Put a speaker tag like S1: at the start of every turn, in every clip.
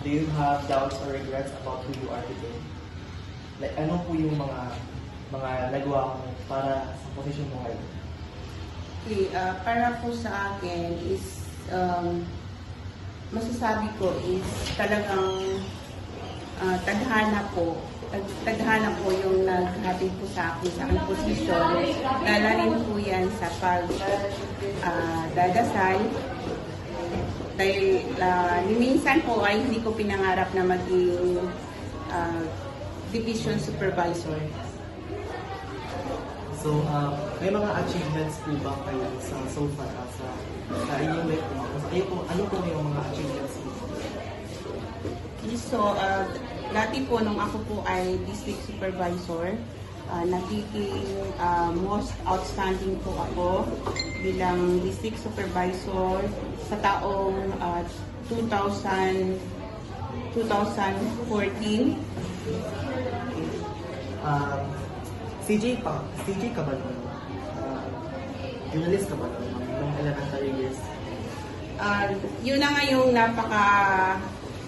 S1: do you have doubts or regrets about who you are today? Like, ano po yung mga nagawa mo para sa posisyon mo ngayon?
S2: Okay, para po sa akin is, masasabi ko is talagang tadhana po. Tadhana po yung naghatid po sa akin sa aking posisyon. Dalarin po yan sa pagdadasal. Dahil minsan po ay hindi ko pinangarap na maging division supervisor.
S1: So, may mga achievements po ba kayo so far sa inyong life po? Ano po yung mga achievements po?
S2: So, dati po nung ako po ay district supervisor, nagiging most outstanding po ako bilang district supervisor sa taong 2014.
S1: CJ ka ba nun? Journalist ka ba nun? Nung elementary years?
S2: Yun na nga yung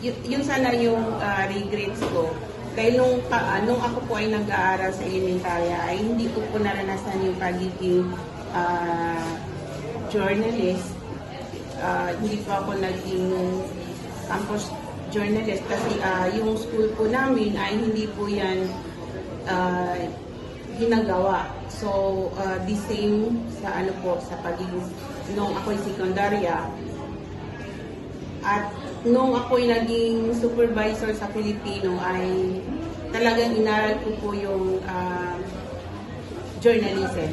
S2: yun sana yung regrets ko. Dahil nung ako po ay nag-aaral sa elementarya, ay hindi ko po naranasan yung pagiging journalist. Hindi po ako naging campus journalist kasi yung school po namin ay hindi po yan ginagawa. So, the same sa sa pagiging nung ako'y sekundarya. At nung ako'y naging supervisor sa Pilipino ay talagang inaral ko po yung journalism.